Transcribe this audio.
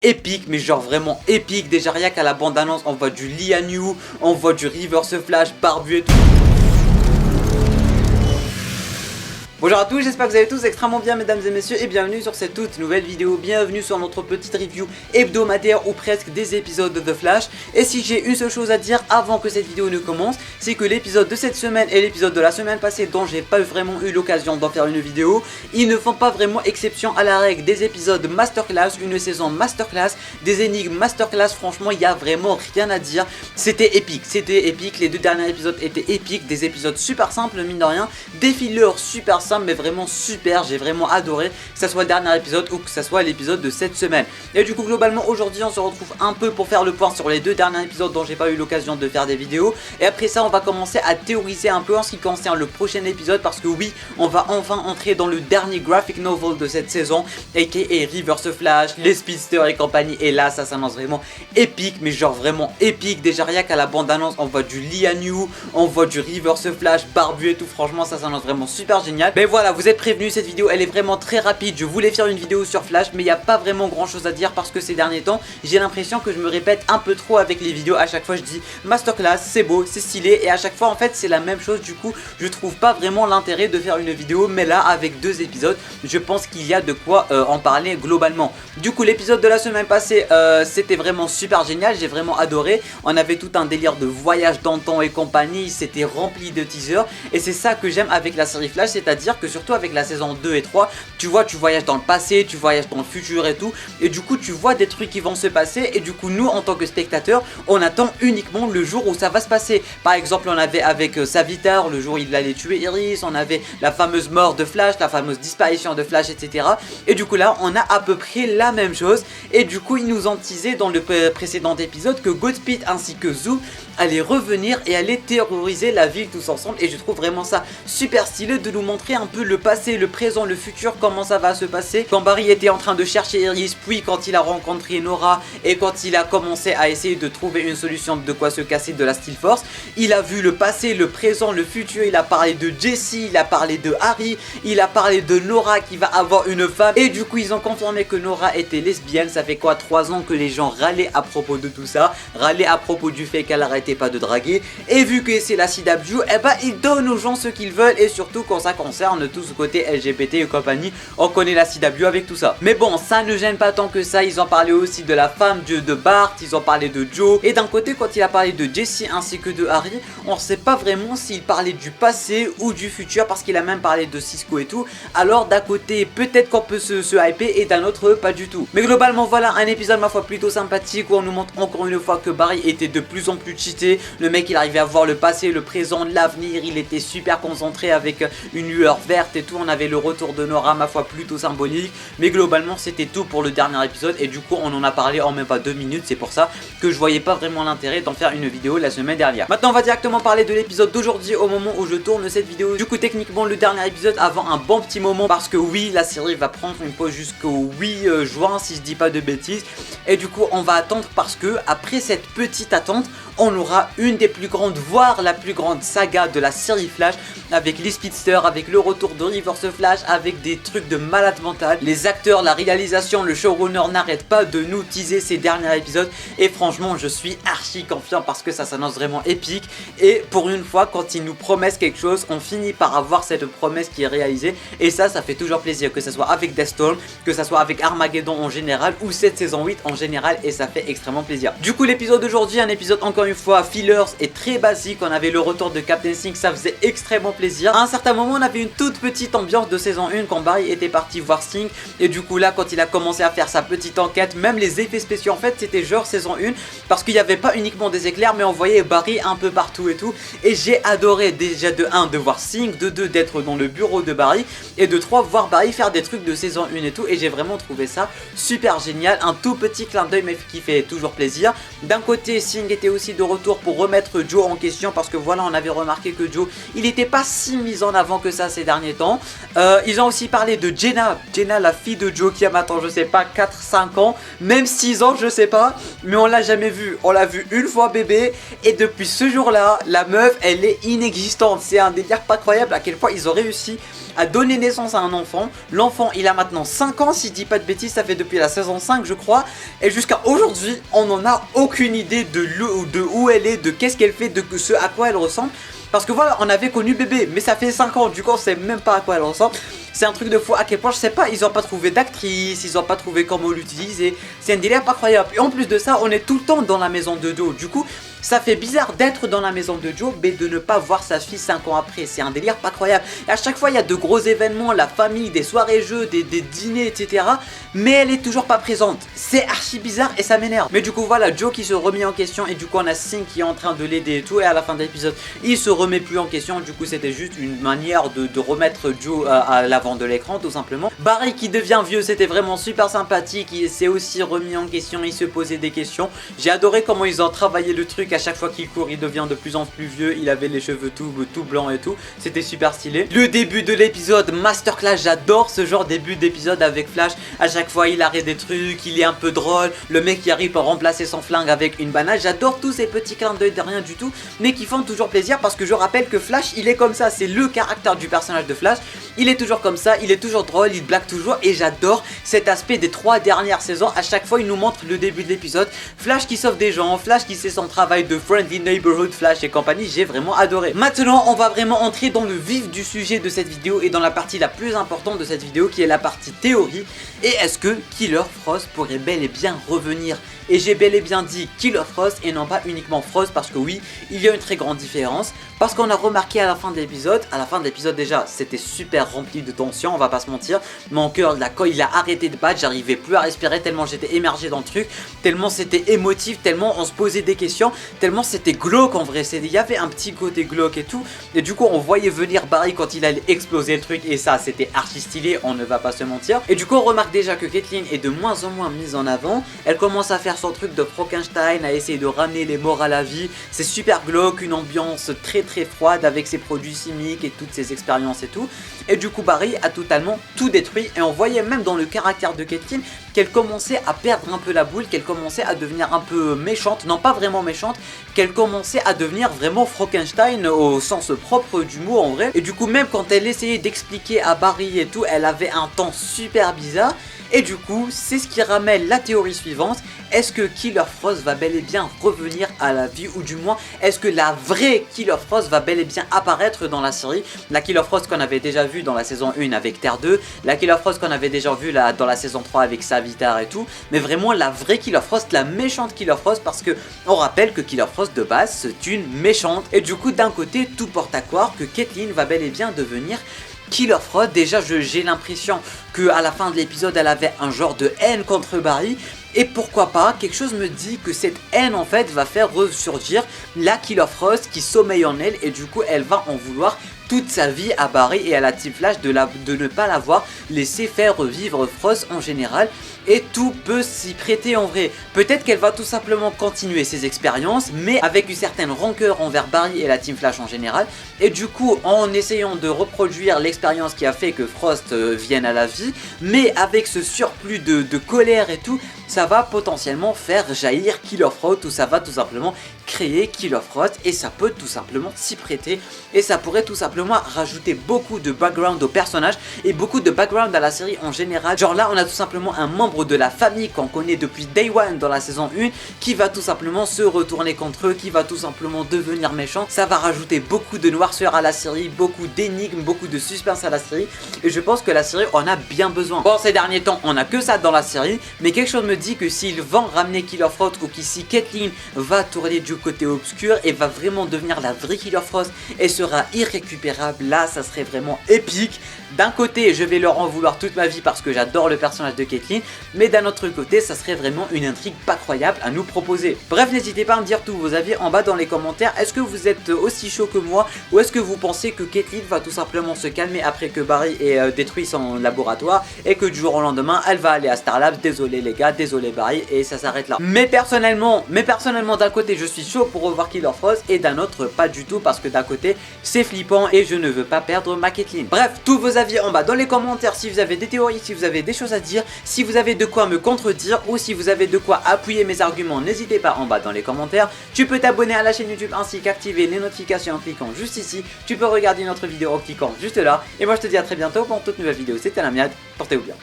épique, mais genre vraiment épique. Déjà rien qu'à la bande annonce on voit du Lian Yu, on voit du Reverse Flash barbu et tout. Bonjour à tous, j'espère que vous allez tous extrêmement bien mesdames et messieurs et bienvenue sur cette toute nouvelle vidéo. Bienvenue sur notre petite review hebdomadaire ou presque des épisodes de The Flash. Et si j'ai une seule chose à dire avant que cette vidéo ne commence, c'est que l'épisode de cette semaine et l'épisode de la semaine passée dont j'ai pas vraiment eu l'occasion d'en faire une vidéo, ils ne font pas vraiment exception à la règle des épisodes masterclass, une saison masterclass, des énigmes masterclass. Franchement il y a vraiment rien à dire, c'était épique, les deux derniers épisodes étaient épiques, des épisodes super simples mine de rien, des fillers super simples mais vraiment super, j'ai vraiment adoré que ça soit le dernier épisode ou que ça soit l'épisode de cette semaine. Et du coup globalement aujourd'hui on se retrouve un peu pour faire le point sur les deux derniers épisodes dont j'ai pas eu l'occasion de faire des vidéos. Et après ça on va commencer à théoriser un peu en ce qui concerne le prochain épisode, parce que oui on va enfin entrer dans le dernier graphic novel de cette saison aka Reverse Flash, les speedsters et compagnie. Et là ça s'annonce vraiment épique, mais genre vraiment épique. Déjà rien qu'à la bande annonce on voit du Lian Yu, on voit du Reverse Flash barbu et tout. Franchement ça s'annonce vraiment super génial. Mais voilà, vous êtes prévenus, cette vidéo elle est vraiment très rapide. Je voulais faire une vidéo sur Flash mais il n'y a pas vraiment grand chose à dire, parce que ces derniers temps j'ai l'impression que je me répète un peu trop avec les vidéos. À chaque fois je dis masterclass, c'est beau, c'est stylé, et à chaque fois en fait c'est la même chose. Du coup je trouve pas vraiment l'intérêt de faire une vidéo, mais là avec deux épisodes je pense qu'il y a de quoi en parler globalement. Du coup l'épisode de la semaine passée c'était vraiment super génial, j'ai vraiment adoré. On avait tout un délire de voyage dans le temps et compagnie, c'était rempli de teasers, et c'est ça que j'aime avec la série Flash, c'est-à-dire que surtout avec la saison 2 et 3, tu vois, tu voyages dans le passé, tu voyages dans le futur et tout, et du coup tu vois des trucs qui vont se passer, et du coup nous en tant que spectateurs on attend uniquement le jour où ça va se passer. Par exemple on avait avec Savitar le jour où il allait tuer Iris, on avait la fameuse mort de Flash, la fameuse disparition de Flash, etc. Et du coup là on a à peu près la même chose, et du coup ils nous ont teasé dans le précédent épisode que Godspeed ainsi que Zoo allaient revenir et allaient terroriser la ville tous ensemble. Et je trouve vraiment ça super stylé de nous montrer un peu le passé, le présent, le futur, comment ça va se passer. Quand Barry était en train de chercher Iris, puis quand il a rencontré Nora, et quand il a commencé à essayer de trouver une solution de quoi se casser de la Steel Force, il a vu le passé, le présent, le futur. Il a parlé de Jesse, il a parlé de Harry, il a parlé de Nora qui va avoir une femme, et du coup ils ont confirmé que Nora était lesbienne. Ça fait quoi, 3 ans que les gens râlaient à propos de tout ça, râlaient à propos du fait qu'elle arrêtait pas de draguer, et vu que c'est la CW, et bah ils donnent aux gens ce qu'ils veulent. Et surtout quand ça concerne tout ce côté LGBT et compagnie, on connaît la CW avec tout ça. Mais bon, ça ne gêne pas tant que ça. Ils ont parlé aussi de la femme de Bart, ils ont parlé de Joe, et d'un côté quand il a parlé de Jesse ainsi que de Harry, on sait pas vraiment s'il parlait du passé ou du futur, parce qu'il a même parlé de Cisco et tout. Alors d'un côté peut-être qu'on peut se hyper, et d'un autre pas du tout. Mais globalement voilà un épisode ma foi plutôt sympathique, où on nous montre encore une fois que Barry était de plus en plus cheaté. Le mec il arrivait à voir le passé, le présent, l'avenir, il était super concentré avec une lueur verte et tout. On avait le retour de Nora ma foi plutôt symbolique. Mais globalement c'était tout pour le dernier épisode, et du coup on en a parlé en même pas 2 minutes. C'est pour ça que je voyais pas vraiment l'intérêt d'en faire une vidéo la semaine dernière. Maintenant on va directement parler de l'épisode d'aujourd'hui au moment où je tourne cette vidéo. Du coup techniquement le dernier épisode avant un bon petit moment, parce que oui la série va prendre une pause jusqu'au 8 juin si je dis pas de bêtises. Et du coup on va attendre, parce que après cette petite attente on aura une des plus grandes, voire la plus grande saga de la série Flash, avec les speedsters, avec le retour de Reverse Flash, avec des trucs de malade mental. Les acteurs, la réalisation, le showrunner n'arrêtent pas de nous teaser ces derniers épisodes, et franchement je suis archi confiant parce que ça s'annonce vraiment épique. Et pour une fois quand ils nous promettent quelque chose, on finit par avoir cette promesse qui est réalisée, et ça fait toujours plaisir, que ce soit avec Deathstorm, que ce soit avec Armageddon en général, ou cette saison 8 en général, et ça fait extrêmement plaisir. Du coup l'épisode d'aujourd'hui, un épisode encore une fois fillers et très basique. On avait le retour de Captain Sync, ça faisait extrêmement plaisir. À un certain moment on avait une toute petite ambiance de saison 1 quand Barry était parti voir Sync, et du coup là quand il a commencé à faire sa petite enquête, même les effets spéciaux en fait c'était genre saison 1, parce qu'il n'y avait pas uniquement des éclairs mais on voyait Barry un peu partout et tout. Et j'ai adoré déjà de 1 de voir Sync, de 2 d'être dans le bureau de Barry, et de 3 voir Barry faire des trucs de saison 1 et tout. Et j'ai vraiment trouvé ça super génial, un tout petit clin d'œil mais qui fait toujours plaisir. D'un côté Sync était aussi de retour pour remettre Joe en question, parce que voilà on avait remarqué que Joe il n'était pas si mis en avant que ça ces ces derniers temps. Ils ont aussi parlé de Jenna, la fille de Joe qui a maintenant je sais pas 4-5 ans, même 6 ans je sais pas, mais on l'a jamais vue. On l'a vue une fois bébé et depuis ce jour là la meuf elle est inexistante. C'est un délire pas croyable à quel point ils ont réussi à donner naissance à un enfant. L'enfant il a maintenant 5 ans si je dis pas de bêtises, ça fait depuis la saison 5 je crois. Et jusqu'à aujourd'hui on n'en a aucune idée de où elle est, de qu'est-ce qu'elle fait, de ce à quoi elle ressemble. Parce que voilà, on avait connu bébé, mais ça fait 5 ans, du coup on sait même pas à quoi elle ressemble. C'est un truc de fou à quel point je sais pas, ils ont pas trouvé d'actrice, ils ont pas trouvé comment l'utiliser. C'est un délire pas croyable. Et en plus de ça, on est tout le temps dans la maison de Joe. Du coup, ça fait bizarre d'être dans la maison de Joe, mais de ne pas voir sa fille 5 ans après. C'est un délire pas croyable. Et à chaque fois, il y a de gros événements, la famille, des soirées jeux, des dîners, etc. Mais elle est toujours pas présente. C'est archi bizarre et ça m'énerve. Mais du coup, voilà, Joe qui se remet en question. Et du coup, on a Singh qui est en train de l'aider et tout. Et à la fin de l'épisode, il se remet plus en question. Du coup, c'était juste une manière de remettre Joe à l'avant de l'écran, tout simplement. Barry qui devient vieux, c'était vraiment super sympathique. Il s'est aussi remis en question. Il se posait des questions. J'ai adoré comment ils ont travaillé le truc. À chaque fois qu'il court, il devient de plus en plus vieux. Il avait les cheveux tout blancs et tout. C'était super stylé. Le début de l'épisode, masterclass. J'adore ce genre début d'épisode avec Flash. À chaque fois, il arrête des trucs. Il est un peu drôle. Le mec qui arrive à remplacer son flingue avec une banane. J'adore tous ces petits clins d'œil de rien du tout, mais qui font toujours plaisir parce que je rappelle que Flash, il est comme ça. C'est le caractère du personnage de Flash. Il est toujours comme ça. Il est toujours drôle. Il blague toujours. Et j'adore cet aspect des 3 dernières saisons. À chaque fois, il nous montre le début de l'épisode. Flash qui sauve des gens. Flash qui sait son travail de Friendly Neighborhood Flash et compagnie. J'ai vraiment adoré. Maintenant, on va vraiment entrer dans le vif du sujet de cette vidéo et dans la partie la plus importante de cette vidéo qui est la partie théorie. Et est-ce que Killer Frost pourrait bel et bien revenir? Et j'ai bel et bien dit Killer Frost et non pas uniquement Frost parce que oui, il y a une très grande différence. Parce qu'on a remarqué à la fin de l'épisode, déjà, c'était super rempli de tension, on va pas se mentir. Mon cœur, quand il a arrêté de battre, j'arrivais plus à respirer tellement j'étais émergé dans le truc, tellement c'était émotif, tellement on se posait des questions, tellement c'était glauque en vrai. Il y avait un petit côté glauque et tout. Et du coup, on voyait venir Barry quand il allait exploser le truc et ça, c'était archi stylé, on ne va pas se mentir. Et du coup, on remarque déjà que Caitlyn est de moins en moins mise en avant. Elle commence à faire son truc de Frankenstein, à essayer de ramener les morts à la vie. C'est super glauque, une ambiance très froide avec ses produits chimiques et toutes ses expériences et tout. Et du coup Barry a totalement tout détruit et on voyait même dans le caractère de Caitlyn qu'elle commençait à perdre un peu la boule, qu'elle commençait à devenir un peu méchante, non pas vraiment méchante, qu'elle commençait à devenir vraiment Frankenstein au sens propre du mot en vrai. Et du coup même quand elle essayait d'expliquer à Barry et tout, elle avait un temps super bizarre. Et du coup, c'est ce qui ramène la théorie suivante. Est-ce que Killer Frost va bel et bien revenir à la vie? Ou du moins, est-ce que la vraie Killer Frost va bel et bien apparaître dans la série? La Killer Frost qu'on avait déjà vue dans la saison 1 avec Terre 2. La Killer Frost qu'on avait déjà vue dans la saison 3 avec Savitar et tout. Mais vraiment la vraie Killer Frost, la méchante Killer Frost. Parce que on rappelle que Killer Frost de base, c'est une méchante. Et du coup, d'un côté, tout porte à croire que Caitlyn va bel et bien devenir Killer Frost. Déjà j'ai l'impression qu'à la fin de l'épisode elle avait un genre de haine contre Barry. Et pourquoi pas, quelque chose me dit que cette haine en fait va faire ressurgir la Killer Frost qui sommeille en elle. Et du coup elle va en vouloir toute sa vie à Barry et à la Team Flash de ne pas l'avoir laissé faire revivre Frost en général. Et tout peut s'y prêter en vrai. Peut-être qu'elle va tout simplement continuer ses expériences, mais avec une certaine rancœur envers Barry et la Team Flash en général. Et du coup, en essayant de reproduire l'expérience qui a fait que Frost vienne à la vie, mais avec ce surplus de colère et tout, ça va potentiellement faire jaillir Killer Frost, ou ça va tout simplement créer Killer Frost, et ça peut tout simplement s'y prêter. Et ça pourrait tout simplement rajouter beaucoup de background au personnage et beaucoup de background à la série en général. Genre là, on a tout simplement un membre de la famille qu'on connaît depuis Day One dans la saison 1 qui va tout simplement se retourner contre eux, qui va tout simplement devenir méchant. Ça va rajouter beaucoup de noirceur à la série, beaucoup d'énigmes, beaucoup de suspense à la série, et je pense que la série en a bien besoin. Bon, ces derniers temps on a que ça dans la série, mais quelque chose me dit que s'ils vont ramener Killer Frost, ou si Caitlyn va tourner du côté obscur et va vraiment devenir la vraie Killer Frost et sera irrécupérable, là ça serait vraiment épique. D'un côté je vais leur en vouloir toute ma vie parce que j'adore le personnage de Caitlyn, mais d'un autre côté ça serait vraiment une intrigue pas croyable à nous proposer. Bref, n'hésitez pas à me dire tous vos avis en bas dans les commentaires. Est-ce que vous êtes aussi chaud que moi, ou est-ce que vous pensez que Caitlyn va tout simplement se calmer après que Barry ait détruit son laboratoire et que du jour au lendemain elle va aller à Star Labs? Désolé les gars, désolé bye et ça s'arrête là. Mais personnellement d'un côté je suis chaud pour revoir Killer Frost et d'un autre pas du tout parce que d'un côté c'est flippant et je ne veux pas perdre ma Caitlyn. Bref, tous vos avis en bas dans les commentaires si vous avez des théories, si vous avez des choses à dire, si vous avez de quoi me contredire ou si vous avez de quoi appuyer mes arguments, n'hésitez pas en bas dans les commentaires. Tu peux t'abonner à la chaîne YouTube ainsi qu'activer les notifications en cliquant juste ici. Tu peux regarder une autre vidéo en cliquant juste là. Et moi je te dis à très bientôt pour une toute nouvelle vidéo. C'était Lamiad, portez-vous bien.